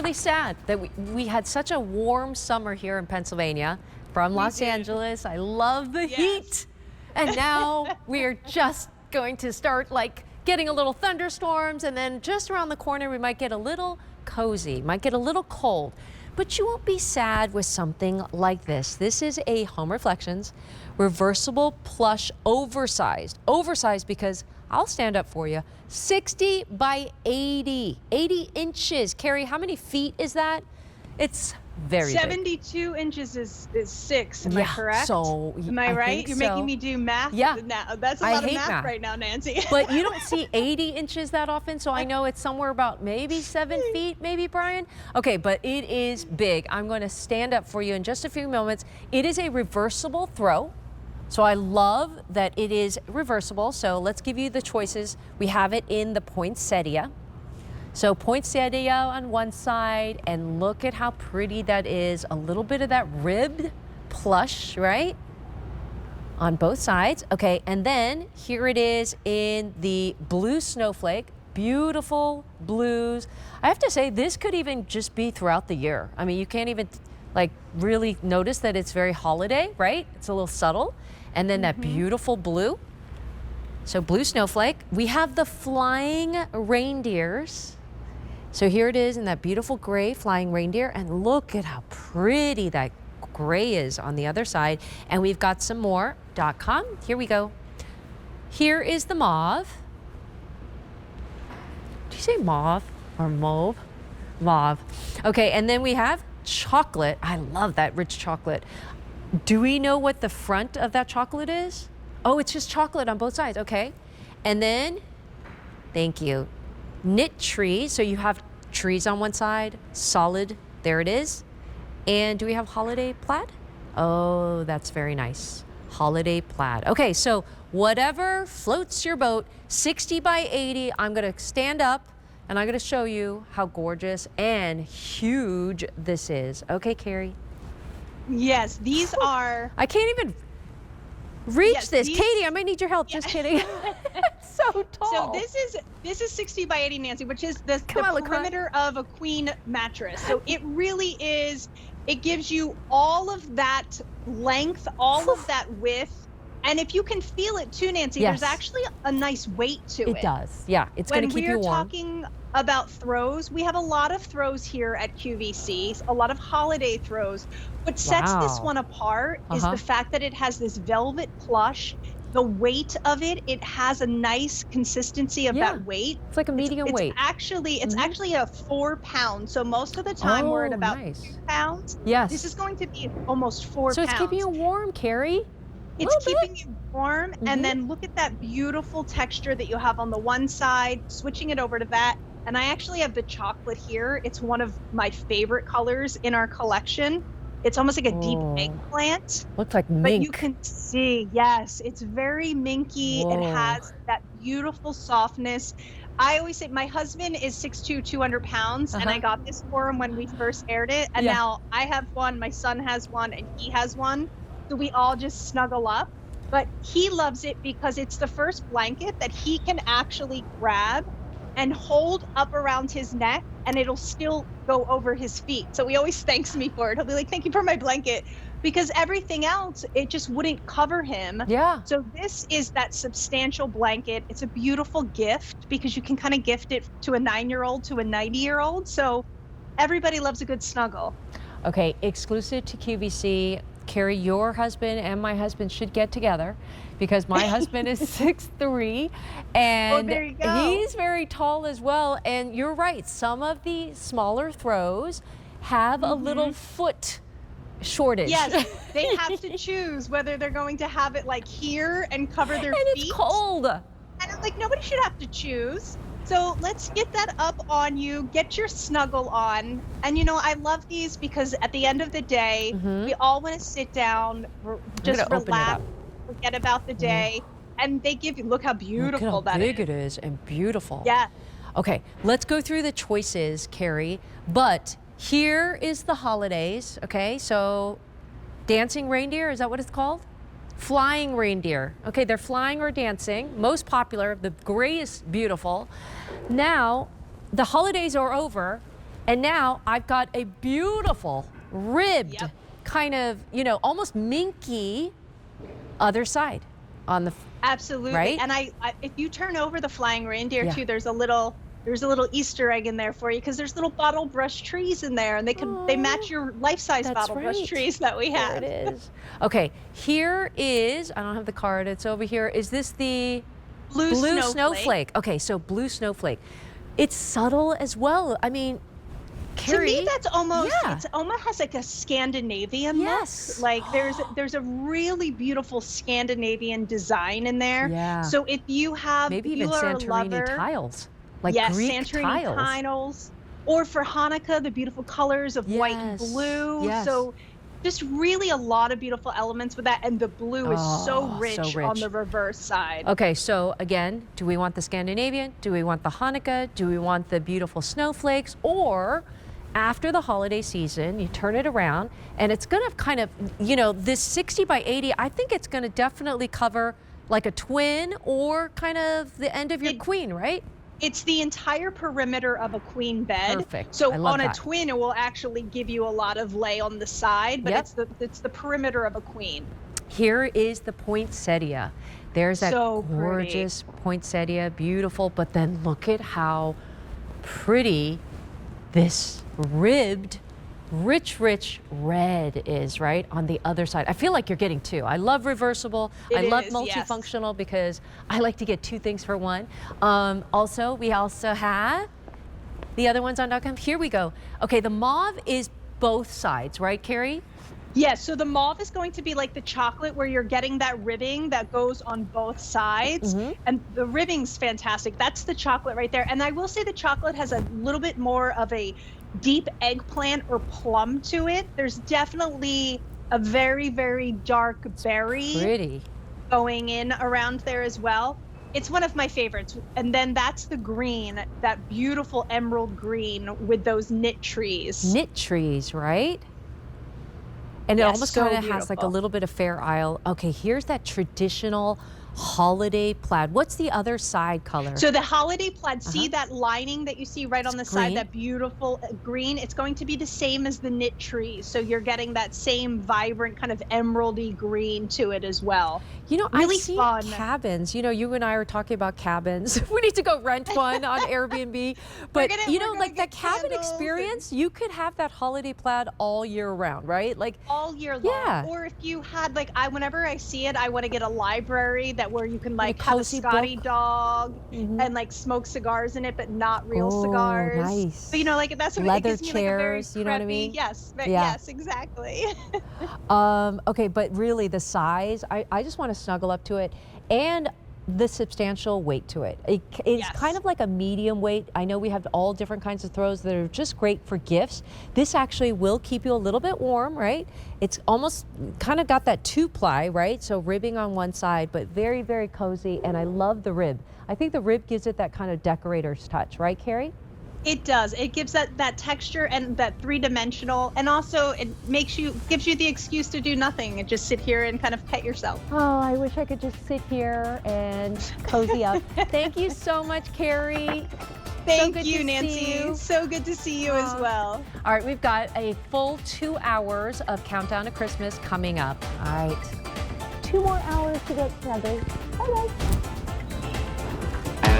really sad that we had such a warm summer here in Pennsylvania. From Los Angeles. I love the heat. And now we're just going to start like getting a little thunderstorms, and then just around the corner we might get a little cozy, might get a little cold. But you won't be sad with something like this. This is a Home Reflections Reversible Plush Oversized. Oversized because I'll stand up for you. 60 by 80 inches. Carrie, how many feet is that? It's very 72 big. inches is 6, am I correct? So am I right? You're making me do math. Yeah. Now. That's a lot of math right now, Nancy. But you don't see 80 inches that often, so I know it's somewhere about maybe 7 feet, maybe, Brian? Okay, but it is big. I'm going to stand up for you in just a few moments. It is a reversible throw. So I love that it is reversible. So let's give you the choices. We have it in the poinsettia. So poinsettia on one side, and look at how pretty that is. A little bit of that ribbed plush, right? On both sides. Okay, and then here it is in the blue snowflake. Beautiful blues. I have to say, this could even just be throughout the year. I mean, you can't even like really notice that it's very holiday, right? It's a little subtle. And then that beautiful blue. So blue snowflake. We have the flying reindeers. So here it is in that beautiful gray flying reindeer, and look at how pretty that gray is on the other side. And we've got some more .com. Here we go. Here is the mauve. Did you say mauve or mauve? Mauve. Okay, and then we have chocolate. I love that rich chocolate. Do we know what the front of that chocolate is? Oh, it's just chocolate on both sides. Okay. And then, thank you, knit tree. So you have trees on one side, solid, there it is. And do we have holiday plaid? Oh, that's very nice. Holiday plaid. Okay, so whatever floats your boat, 60 by 80, I'm gonna stand up and I'm gonna show you how gorgeous and huge this is. Okay, Carrie? Yes, these are... I can't even reach this. Katie, I might need your help. Just kidding. It's so tall. So this is 60 by 80, Nancy, which is the perimeter of a queen mattress. So it really is, it gives you all of that length, all of that width. And if you can feel it too, Nancy, there's actually a nice weight to it. It does. Yeah, it's going to keep you warm. When we're talking about throws, we have a lot of throws here at QVC, a lot of holiday throws. What sets this one apart is the fact that it has this velvet plush. The weight of it, it has a nice consistency of that weight. It's like a medium weight. It's actually a 4 pound. So most of the time we're at about 2 pounds. Yes. This is going to be almost 4 pounds. So it's keeping you warm, Carrie. It's keeping you warm. And then look at that beautiful texture that you have on the one side, switching it over to that. And I actually have the chocolate here. It's one of my favorite colors in our collection. It's almost like a deep eggplant. Looks like mink. But you can see, yes, it's very minky. It has that beautiful softness. I always say my husband is 6'2", 200 pounds, and I got this for him when we first aired it. And now I have one, my son has one, and he has one. So we all just snuggle up. But he loves it because it's the first blanket that he can actually grab and hold up around his neck, and it'll still go over his feet. So he always thanks me for it. He'll be like, thank you for my blanket, because everything else, it just wouldn't cover him. Yeah. So this is that substantial blanket. It's a beautiful gift because you can kind of gift it to a 9-year-old, to a 90-year-old. So everybody loves a good snuggle. Okay, exclusive to QVC. Carrie, your husband and my husband should get together, because my husband is 6'3", and there you go. He's very tall as well. And you're right, some of the smaller throws have a little foot shortage. Yes, they have to choose whether they're going to have it like here and cover their feet. And it's cold. And I'm like, nobody should have to choose. So let's get that up on you, get your snuggle on. And you know, I love these because at the end of the day, we all want to sit down, just relax, forget about the day. And they give you, look how beautiful that is. Look how big it is and beautiful. Yeah. Okay, let's go through the choices, Carrie. But here is the holidays, okay? So dancing reindeer, is that what it's called? Flying reindeer. Okay, they're flying or dancing. Most popular, the gray is beautiful. Now, the holidays are over, And now I've got a beautiful ribbed kind of, you know, almost minky other side on the Absolutely. right? And I if you turn over the flying reindeer too, there's a little Easter egg in there for you because there's little bottle brush trees in there, and they match your life-size bottle brush trees that we have. There it is. Okay, here is, I don't have the card, it's over here. Is this the Blue snowflake? Okay, so blue snowflake. It's subtle as well. I mean, Carrie, to me, that's almost it's almost has like a Scandinavian look. Like there's a really beautiful Scandinavian design in there. Yeah. So if you have maybe if even you are Santorini a lover, tiles, like Greek Santorini tiles, or for Hanukkah, the beautiful colors of white and blue. Yes. So just really a lot of beautiful elements with that, and the blue is so rich on the reverse side. Okay, so again, do we want the Scandinavian? Do we want the Hanukkah? Do we want the beautiful snowflakes? Or after the holiday season, you turn it around and it's gonna kind of, you know, this 60 by 80, I think it's gonna definitely cover like a twin or kind of the end of your queen, right? It's the entire perimeter of a queen bed. Perfect. So I love on a that. twin, it will actually give you a lot of lay on the side, but it's the perimeter of a queen. Here is the poinsettia. There's that So gorgeous poinsettia, beautiful, but then look at how pretty this ribbed, rich red is, right, on the other side. I feel like you're getting two. I love reversible. I love multifunctional because I like to get two things for one. Also, we also have the other ones on .com. Here we go. Okay, the mauve is both sides, right, Carrie? Yes, so the mauve is going to be like the chocolate where you're getting that ribbing that goes on both sides. And the ribbing's fantastic. That's the chocolate right there. And I will say the chocolate has a little bit more of a deep eggplant or plum to it. There's definitely a very, very dark berry going in around there as well. It's one of my favorites. And then that's the green, that beautiful emerald green with those knit trees. Knit trees, right? And it almost kind of has like a little bit of Fair Isle. Okay, here's that traditional holiday plaid. What's the other side color? So the holiday plaid, see that lining that you see right on the side, that beautiful green? It's going to be the same as the knit trees. So you're getting that same vibrant kind of emeraldy green to it as well. You know, really I've seen fun cabins. You know, you and I were talking about cabins. We need to go rent one on Airbnb. But you know, like that cabin experience, you could have that holiday plaid all year round, right? Like all year long. Or if you had like, whenever I see it, I want to get a library that where you can like have a Scotty dog and like smoke cigars in it, but not real cigars. Nice. But you know, like that's what leather it gives me, chairs, like, a very you know what I mean? Yes, yes, exactly. Okay, but really the size, I just want to snuggle up to it, and the substantial weight to it. It's kind of like a medium weight. I know we have all different kinds of throws that are just great for gifts. This actually will keep you a little bit warm, right? It's almost kind of got that 2-ply, right? So ribbing on one side, but very, very cozy, and I love the rib. I think the rib gives it that kind of decorator's touch, right, Carrie? It does. It gives that texture and that three-dimensional, and also it gives you the excuse to do nothing and just sit here and kind of pet yourself. Oh, I wish I could just sit here and cozy up. Thank you so much, Carrie. Thank you, Nancy. So good to see you as well. All right, we've got a full 2 hours of Countdown to Christmas coming up. All right, 2 more hours to get snuggled. Bye-bye.